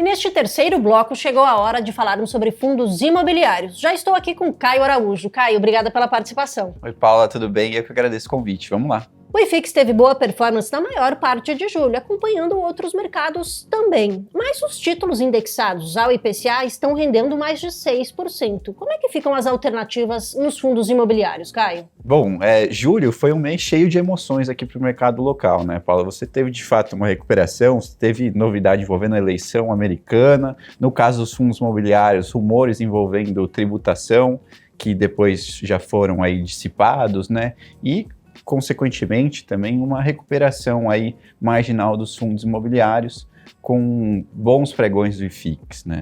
E neste terceiro bloco chegou a hora de falarmos sobre fundos imobiliários. Já estou aqui com Caio Araújo. Caio, obrigada pela participação. Oi, Paula, tudo bem? Eu que agradeço o convite. Vamos lá. O IFIX teve boa performance na maior parte de julho, acompanhando outros mercados também. Mas os títulos indexados ao IPCA estão rendendo mais de 6%. Como é que ficam as alternativas nos fundos imobiliários, Caio? Bom, julho foi um mês cheio de emoções aqui para o mercado local, né, Paula? Você teve, de fato, uma recuperação, você teve novidade envolvendo a eleição americana, no caso dos fundos imobiliários, rumores envolvendo tributação, que depois já foram aí dissipados, né, e consequentemente também uma recuperação aí marginal dos fundos imobiliários com bons pregões do IFIX, né?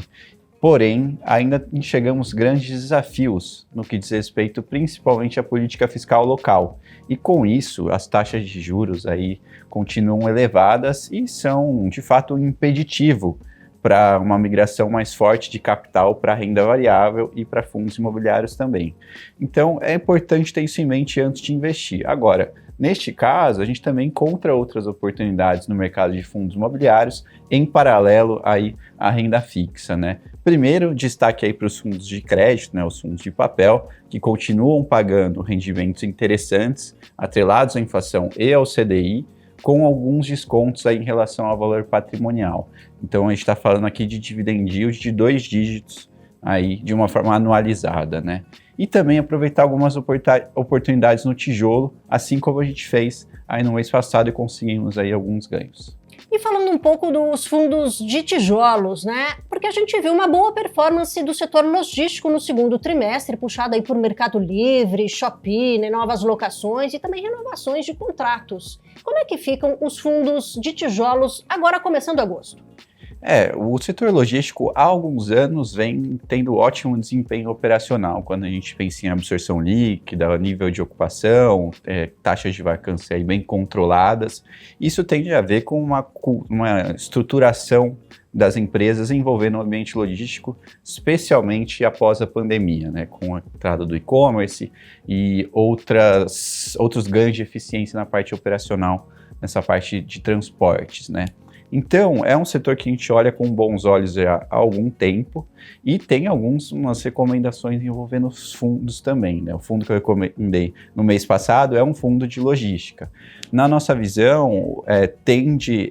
Porém, ainda enxergamos grandes desafios no que diz respeito principalmente à política fiscal local. E com isso, as taxas de juros aí continuam elevadas e são, de fato, um impeditivo para uma migração mais forte de capital para renda variável e para fundos imobiliários também. Então, é importante ter isso em mente antes de investir. Agora, neste caso, a gente também encontra outras oportunidades no mercado de fundos imobiliários em paralelo aí à renda fixa, né? Primeiro, destaque aí para os fundos de crédito, né, os fundos de papel, que continuam pagando rendimentos interessantes, atrelados à inflação e ao CDI, com alguns descontos aí em relação ao valor patrimonial. Então a gente está falando aqui de dividend yield de 2 dígitos aí de uma forma anualizada, né? E também aproveitar algumas oportunidades no tijolo, assim como a gente fez aí no mês passado e conseguimos aí alguns ganhos. E falando um pouco dos fundos de tijolos, né? Porque a gente viu uma boa performance do setor logístico no segundo trimestre, puxado aí por Mercado Livre, Shopee, né, novas locações e também renovações de contratos. Como é que ficam os fundos de tijolos agora começando agosto? O setor logístico há alguns anos vem tendo ótimo desempenho operacional, quando a gente pensa em absorção líquida, nível de ocupação, taxas de vacância aí bem controladas. Isso tem a ver com uma estruturação das empresas envolvendo o ambiente logístico, especialmente após a pandemia, né, com a entrada do e-commerce e outros ganhos de eficiência na parte operacional, nessa parte de transportes, né. Então, é um setor que a gente olha com bons olhos já há algum tempo e tem umas recomendações envolvendo os fundos também, né? O fundo que eu recomendei no mês passado é um fundo de logística. Na nossa visão,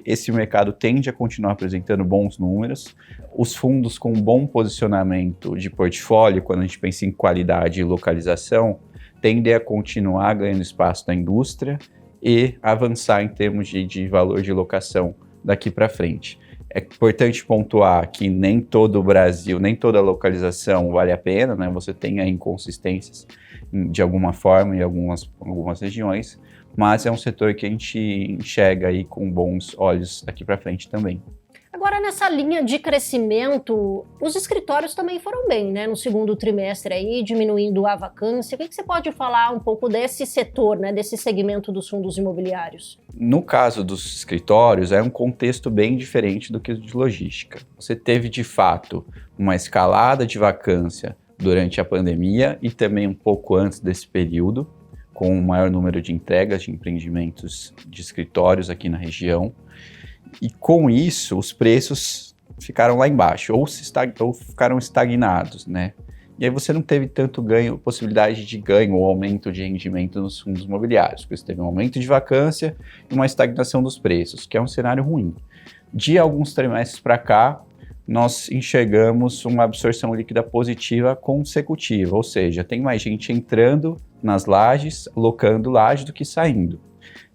esse mercado tende a continuar apresentando bons números. Os fundos com bom posicionamento de portfólio, quando a gente pensa em qualidade e localização, tendem a continuar ganhando espaço na indústria e avançar em termos de valor de locação daqui para frente. É importante pontuar que nem todo o Brasil, nem toda a localização vale a pena, né? Você tem aí inconsistências de alguma forma em algumas regiões, mas é um setor que a gente enxerga aí com bons olhos daqui para frente também. Agora, nessa linha de crescimento, os escritórios também foram bem, né? No segundo trimestre aí, diminuindo a vacância. O que você pode falar um pouco desse setor, né? Desse segmento dos fundos imobiliários? No caso dos escritórios, é um contexto bem diferente do que o de logística. Você teve, de fato, uma escalada de vacância durante a pandemia e também um pouco antes desse período, com um maior número de entregas de empreendimentos de escritórios aqui na região. E com isso, os preços ficaram lá embaixo, ou ficaram estagnados, né? E aí você não teve tanto possibilidade de ganho ou aumento de rendimento nos fundos imobiliários, porque você teve um aumento de vacância e uma estagnação dos preços, que é um cenário ruim. De alguns trimestres para cá, nós enxergamos uma absorção líquida positiva consecutiva, ou seja, tem mais gente entrando nas lajes, locando laje do que saindo.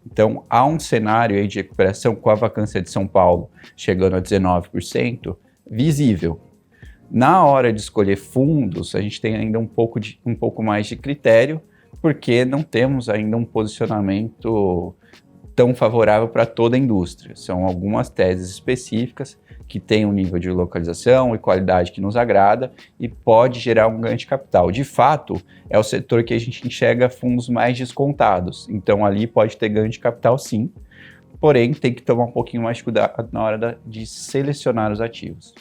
Então, há um cenário aí de recuperação com a vacância de São Paulo chegando a 19%, visível. Na hora de escolher fundos, a gente tem ainda um pouco mais de critério, porque não temos ainda um posicionamento tão favorável para toda a indústria. São algumas teses específicas que têm um nível de localização e qualidade que nos agrada e pode gerar um ganho de capital. De fato, é o setor que a gente enxerga fundos mais descontados. Então, ali pode ter ganho de capital, sim. Porém, tem que tomar um pouquinho mais de cuidado na hora de selecionar os ativos.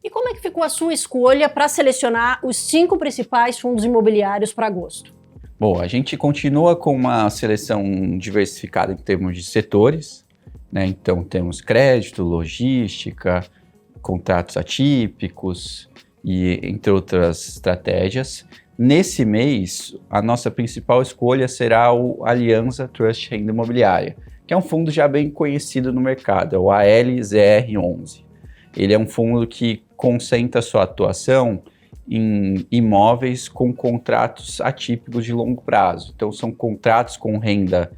E como é que ficou a sua escolha para selecionar os 5 principais fundos imobiliários para agosto? Bom, a gente continua com uma seleção diversificada em termos de setores, né? Então temos crédito, logística, contratos atípicos e entre outras estratégias. Nesse mês, a nossa principal escolha será o Alianza Trust Renda Imobiliária, que é um fundo já bem conhecido no mercado, é o ALZR11. Ele é um fundo que concentra sua atuação em imóveis com contratos atípicos de longo prazo. Então, são contratos com renda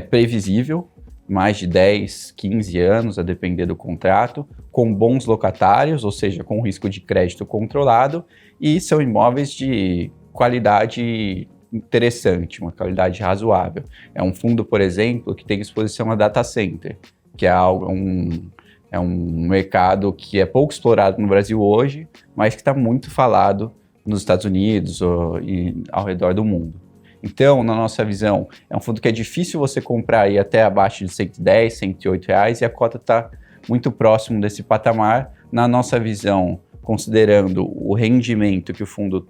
previsível, mais de 10, 15 anos, a depender do contrato, com bons locatários, ou seja, com risco de crédito controlado, e são imóveis de qualidade interessante, uma qualidade razoável. É um fundo, por exemplo, que tem exposição a data center, que é um mercado que é pouco explorado no Brasil hoje, mas que está muito falado nos Estados Unidos e ao redor do mundo. Então, na nossa visão, é um fundo que é difícil você comprar aí até abaixo de 110, 108 reais, e a cota está muito próximo desse patamar. Na nossa visão, considerando o rendimento que o fundo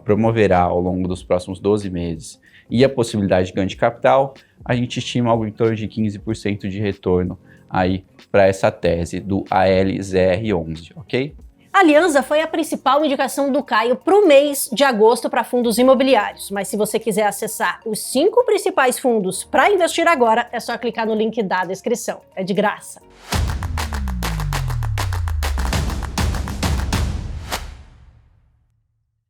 promoverá ao longo dos próximos 12 meses e a possibilidade de ganho de capital, a gente estima algo em torno de 15% de retorno aí para essa tese do ALZR11, ok? A Alianza foi a principal indicação do Caio para o mês de agosto para fundos imobiliários, mas se você quiser acessar os 5 principais fundos para investir agora, é só clicar no link da descrição. É de graça.